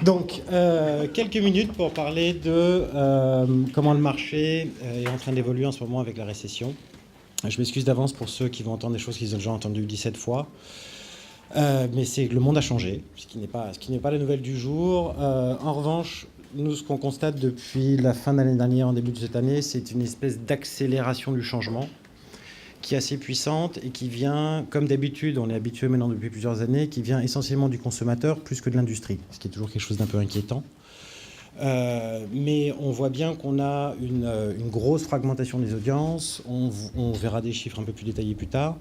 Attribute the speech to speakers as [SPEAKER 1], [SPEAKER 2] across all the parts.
[SPEAKER 1] Donc, quelques minutes pour parler de comment le marché est en train d'évoluer en ce moment avec la récession. Je m'excuse d'avance pour ceux qui vont entendre des choses qu'ils ont déjà entendues 17 fois. Mais c'est que le monde a changé, ce qui n'est pas la nouvelle du jour. En revanche, nous, ce qu'on constate depuis la fin de l'année dernière, en début de cette année, c'est une espèce d'accélération du changement qui est assez puissante et qui vient, comme d'habitude, on est habitué maintenant depuis plusieurs années, qui vient essentiellement du consommateur plus que de l'industrie, ce qui est toujours quelque chose d'un peu inquiétant. Mais on voit bien qu'on a une grosse fragmentation des audiences. On verra des chiffres un peu plus détaillés plus tard.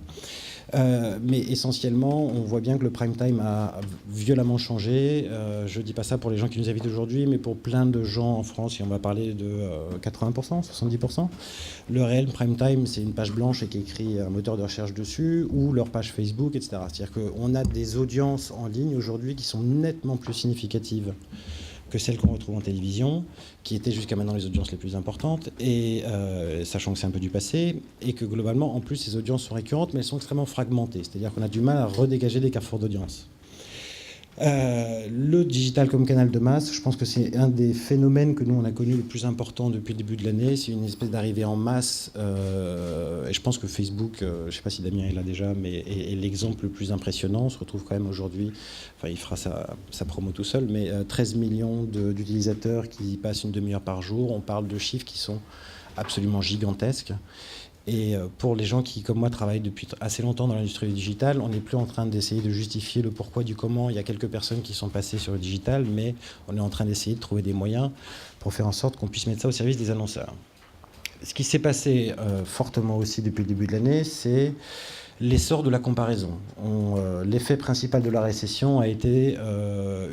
[SPEAKER 1] Mais essentiellement, on voit bien que le prime time a violemment changé. Je ne dis pas ça pour les gens qui nous invitent aujourd'hui, mais pour plein de gens en France, et on va parler de 80%, 70%. Le réel prime time, c'est une page blanche et qui écrit un moteur de recherche dessus, ou leur page Facebook, etc. C'est-à-dire qu'on a des audiences en ligne aujourd'hui qui sont nettement plus significatives que celles qu'on retrouve en télévision, qui étaient jusqu'à maintenant les audiences les plus importantes, et sachant que c'est un peu du passé, et que globalement, en plus, ces audiences sont récurrentes, mais elles sont extrêmement fragmentées, c'est-à-dire qu'on a du mal à redégager des carrefours d'audience. Le digital comme canal de masse, je pense que c'est un des phénomènes que nous, on a connu le plus important depuis le début de l'année. C'est une espèce d'arrivée en masse. Et je pense que Facebook, je ne sais pas si Damien est là déjà, mais est l'exemple le plus impressionnant. On se retrouve quand même aujourd'hui, enfin il fera sa promo tout seul, mais 13 millions d'utilisateurs qui passent une demi-heure par jour. On parle de chiffres qui sont absolument gigantesques. Et pour les gens qui, comme moi, travaillent depuis assez longtemps dans l'industrie digitale, on n'est plus en train d'essayer de justifier le pourquoi du comment. Il y a quelques personnes qui sont passées sur le digital, mais on est en train d'essayer de trouver des moyens pour faire en sorte qu'on puisse mettre ça au service des annonceurs. Ce qui s'est passé fortement aussi depuis le début de l'année, c'est l'essor de la comparaison. L'effet principal de la récession a été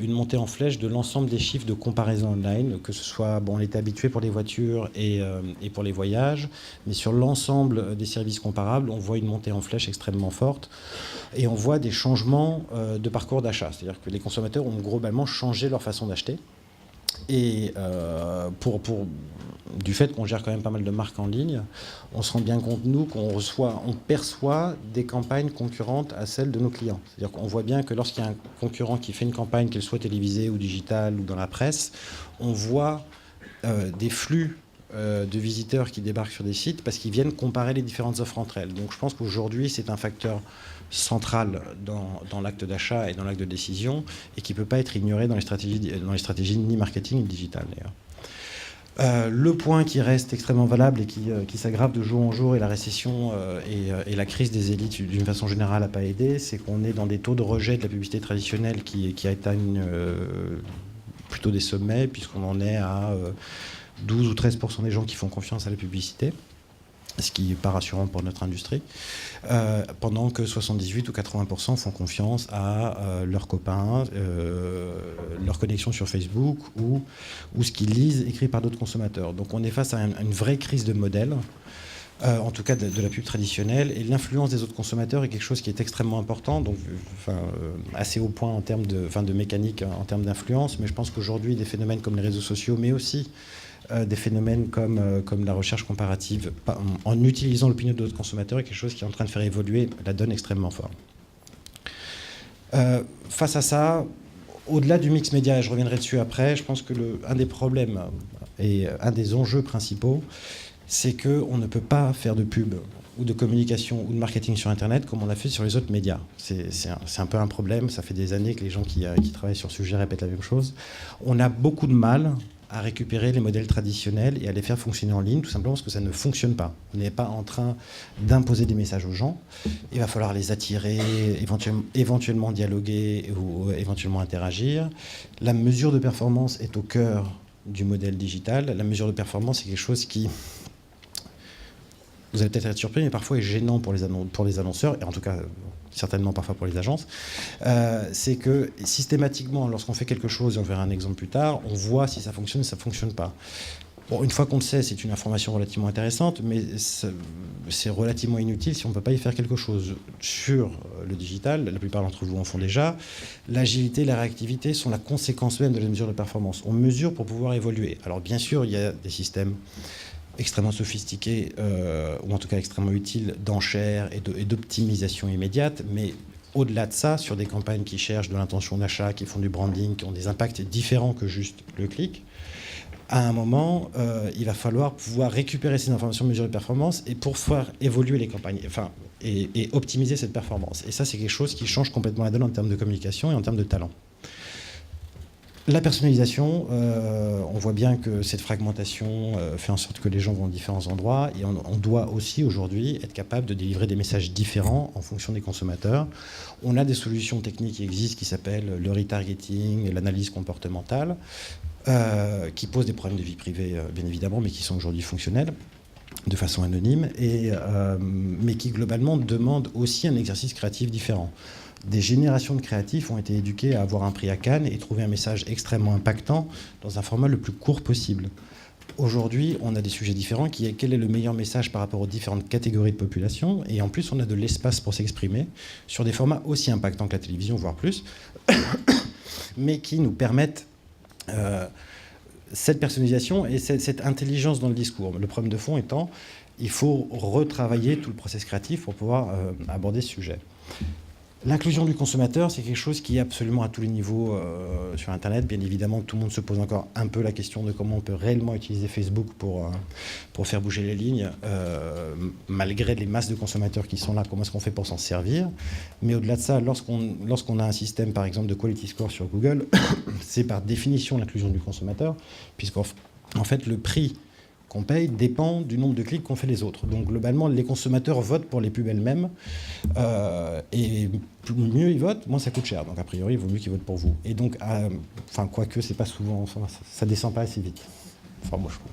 [SPEAKER 1] une montée en flèche de l'ensemble des chiffres de comparaison online, que ce soit, bon, on était habitué pour les voitures et pour les voyages, mais sur l'ensemble des services comparables, on voit une montée en flèche extrêmement forte et on voit des changements de parcours d'achat. C'est-à-dire que les consommateurs ont globalement changé leur façon d'acheter. Et du fait qu'on gère quand même pas mal de marques en ligne, on se rend bien compte, nous, on perçoit des campagnes concurrentes à celles de nos clients. C'est-à-dire qu'on voit bien que lorsqu'il y a un concurrent qui fait une campagne, qu'elle soit télévisée ou digitale ou dans la presse, on voit des flux de visiteurs qui débarquent sur des sites parce qu'ils viennent comparer les différentes offres entre elles. Donc je pense qu'aujourd'hui, c'est un facteur central dans l'acte d'achat et dans l'acte de décision et qui ne peut pas être ignoré dans les stratégies ni marketing ni digital d'ailleurs. Le point qui reste extrêmement valable et qui s'aggrave de jour en jour, et la récession et la crise des élites d'une façon générale n'a pas aidé, c'est qu'on est dans des taux de rejet de la publicité traditionnelle qui atteignent plutôt des sommets, puisqu'on en est à 12 ou 13% des gens qui font confiance à la publicité, ce qui n'est pas rassurant pour notre industrie, pendant que 78 ou 80% font confiance à leurs copains, leur connexion sur Facebook ou ce qu'ils lisent écrit par d'autres consommateurs. Donc on est face à une vraie crise de modèle, en tout cas de la pub traditionnelle, et l'influence des autres consommateurs est quelque chose qui est extrêmement important, donc assez au point en termes de mécanique, en termes d'influence, mais je pense qu'aujourd'hui des phénomènes comme les réseaux sociaux, mais aussi des phénomènes comme la recherche comparative en utilisant l'opinion d'autres consommateurs est quelque chose qui est en train de faire évoluer la donne extrêmement fort. Face à ça, au-delà du mix média, et je reviendrai dessus après, je pense que un des problèmes et un des enjeux principaux, c'est qu'on ne peut pas faire de pub ou de communication ou de marketing sur Internet comme on l'a fait sur les autres médias. C'est un peu un problème, ça fait des années que les gens qui travaillent sur ce sujet répètent la même chose. On a beaucoup de mal à récupérer les modèles traditionnels et à les faire fonctionner en ligne, tout simplement parce que ça ne fonctionne pas. On n'est pas en train d'imposer des messages aux gens. Il va falloir les attirer, éventuellement dialoguer ou éventuellement interagir. La mesure de performance est au cœur du modèle digital. La mesure de performance, c'est quelque chose qui, vous allez peut-être être surpris, mais parfois est gênant pour les annonceurs, et en tout cas certainement parfois pour les agences, c'est que systématiquement, lorsqu'on fait quelque chose, et on verra un exemple plus tard, on voit si ça fonctionne ou si ça ne fonctionne pas. Bon, une fois qu'on le sait, c'est une information relativement intéressante, mais c'est relativement inutile si on ne peut pas y faire quelque chose. Sur le digital, la plupart d'entre vous en font déjà, l'agilité et la réactivité sont la conséquence même de la mesure de performance. On mesure pour pouvoir évoluer. Alors bien sûr, il y a des systèmes extrêmement sophistiqués, ou en tout cas extrêmement utiles, d'enchères et d'optimisation immédiate, mais au-delà de ça, sur des campagnes qui cherchent de l'intention d'achat, qui font du branding, qui ont des impacts différents que juste le clic, à un moment, il va falloir pouvoir récupérer ces informations de mesure de performance et pour faire évoluer les campagnes, et optimiser cette performance. Et ça, c'est quelque chose qui change complètement la donne en termes de communication et en termes de talent. La personnalisation, on voit bien que cette fragmentation fait en sorte que les gens vont à différents endroits et on doit aussi aujourd'hui être capable de délivrer des messages différents en fonction des consommateurs. On a des solutions techniques qui existent qui s'appellent le retargeting, l'analyse comportementale, qui posent des problèmes de vie privée, bien évidemment, mais qui sont aujourd'hui fonctionnels de façon anonyme, mais qui globalement demandent aussi un exercice créatif différent. Des générations de créatifs ont été éduqués à avoir un prix à Cannes et trouver un message extrêmement impactant dans un format le plus court possible. Aujourd'hui, on a des sujets différents qui est quel est le meilleur message par rapport aux différentes catégories de population, et en plus on a de l'espace pour s'exprimer sur des formats aussi impactants que la télévision, voire plus, mais qui nous permettent cette personnalisation et cette intelligence dans le discours. Le problème de fond étant, il faut retravailler tout le process créatif pour pouvoir aborder ce sujet. L'inclusion du consommateur, c'est quelque chose qui est absolument à tous les niveaux sur Internet. Bien évidemment, tout le monde se pose encore un peu la question de comment on peut réellement utiliser Facebook pour faire bouger les lignes, malgré les masses de consommateurs qui sont là, comment est-ce qu'on fait pour s'en servir. Mais au-delà de ça, lorsqu'on a un système, par exemple, de quality score sur Google, c'est par définition l'inclusion du consommateur, puisqu'en fait, le prix qu'on paye dépend du nombre de clics qu'ont fait les autres. Donc globalement, les consommateurs votent pour les pubs elles-mêmes, et mieux ils votent, moins ça coûte cher. Donc a priori, il vaut mieux qu'ils votent pour vous. Et donc, quoique, c'est pas souvent, ça descend pas assez vite. Enfin, moi je trouve.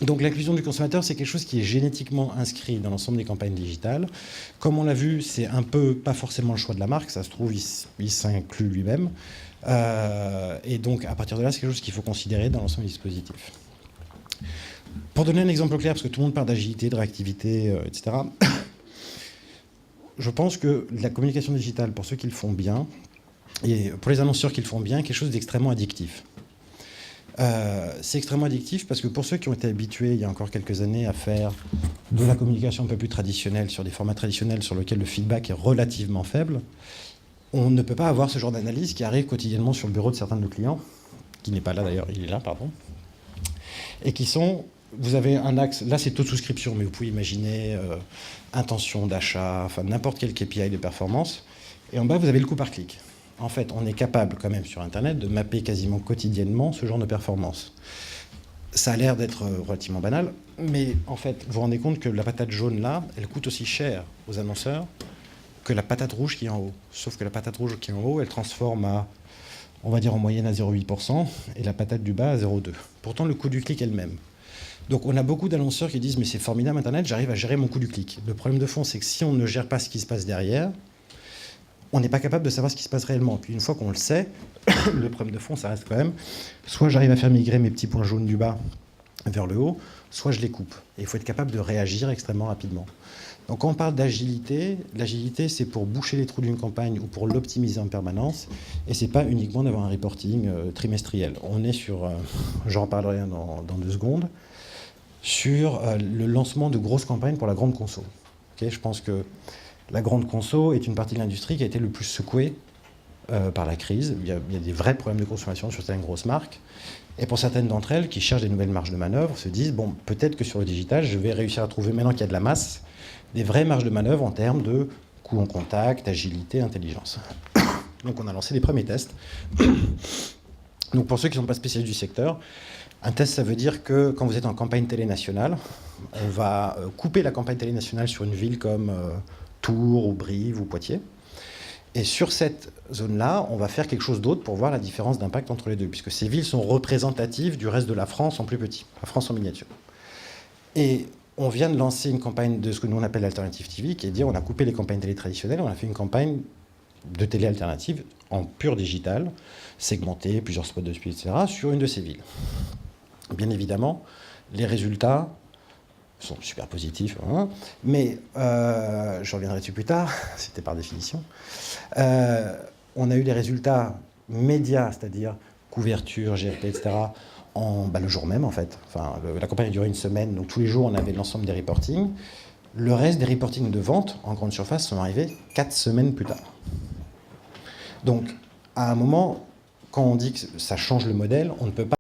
[SPEAKER 1] Donc l'inclusion du consommateur, c'est quelque chose qui est génétiquement inscrit dans l'ensemble des campagnes digitales. Comme on l'a vu, c'est un peu pas forcément le choix de la marque, ça se trouve, il s'inclut lui-même. Et donc, à partir de là, c'est quelque chose qu'il faut considérer dans l'ensemble des dispositifs. Pour donner un exemple clair, parce que tout le monde parle d'agilité, de réactivité, etc., je pense que la communication digitale, pour ceux qui le font bien, et pour les annonceurs qui le font bien, est quelque chose d'extrêmement addictif. C'est extrêmement addictif parce que pour ceux qui ont été habitués il y a encore quelques années à faire de la communication un peu plus traditionnelle, sur des formats traditionnels sur lesquels le feedback est relativement faible, on ne peut pas avoir ce genre d'analyse qui arrive quotidiennement sur le bureau de certains de nos clients, qui n'est pas là d'ailleurs, il est là, pardon, et qui sont, vous avez un axe, là c'est taux de souscription, mais vous pouvez imaginer intention d'achat, enfin n'importe quel KPI de performance, et en bas vous avez le coût par clic. En fait, on est capable quand même sur Internet de mapper quasiment quotidiennement ce genre de performance. Ça a l'air d'être relativement banal, mais en fait, vous vous rendez compte que la patate jaune là, elle coûte aussi cher aux annonceurs que la patate rouge qui est en haut. Sauf que la patate rouge qui est en haut, elle transforme à, on va dire en moyenne à 0,8%, et la patate du bas à 0,2%. Pourtant, le coût du clic est le même. Donc on a beaucoup d'annonceurs qui disent « mais c'est formidable Internet, j'arrive à gérer mon coût du clic ». Le problème de fond, c'est que si on ne gère pas ce qui se passe derrière, on n'est pas capable de savoir ce qui se passe réellement. Puis une fois qu'on le sait, le problème de fond, ça reste quand même, soit j'arrive à faire migrer mes petits points jaunes du bas vers le haut, soit je les coupe. Et il faut être capable de réagir extrêmement rapidement. Donc quand on parle d'agilité, l'agilité c'est pour boucher les trous d'une campagne ou pour l'optimiser en permanence, et c'est pas uniquement d'avoir un reporting trimestriel. On est sur, j'en parlerai dans 2 secondes, sur le lancement de grosses campagnes pour la grande conso. Okay, je pense que la grande conso est une partie de l'industrie qui a été le plus secouée par la crise. Il y a des vrais problèmes de consommation sur certaines grosses marques. Et pour certaines d'entre elles qui cherchent des nouvelles marges de manœuvre, se disent, bon, peut-être que sur le digital, je vais réussir à trouver, maintenant qu'il y a de la masse, des vraies marges de manœuvre en termes de coût en contact, agilité, intelligence. Donc on a lancé les premiers tests. Donc pour ceux qui ne sont pas spécialistes du secteur, un test, ça veut dire que quand vous êtes en campagne télé nationale, on va couper la campagne télé nationale sur une ville comme Tours ou Brive ou Poitiers. Et sur cette zone-là, on va faire quelque chose d'autre pour voir la différence d'impact entre les deux, puisque ces villes sont représentatives du reste de la France en plus petit, la France en miniature. Et on vient de lancer une campagne de ce que nous on appelle Alternative TV, qui est de dire on a coupé les campagnes télé traditionnelles, on a fait une campagne de télé alternative en pur digital, segmentée, plusieurs spots de suite, etc., sur une de ces villes. Bien évidemment, les résultats sont super positifs, hein, mais je reviendrai dessus plus tard, c'était par définition. On a eu les résultats médias, c'est-à-dire couverture, GRP, etc., le jour même, en fait. Enfin, la campagne a duré une semaine, donc tous les jours, on avait l'ensemble des reportings. Le reste des reportings de vente en grande surface sont arrivés 4 semaines plus tard. Donc, à un moment, quand on dit que ça change le modèle, on ne peut pas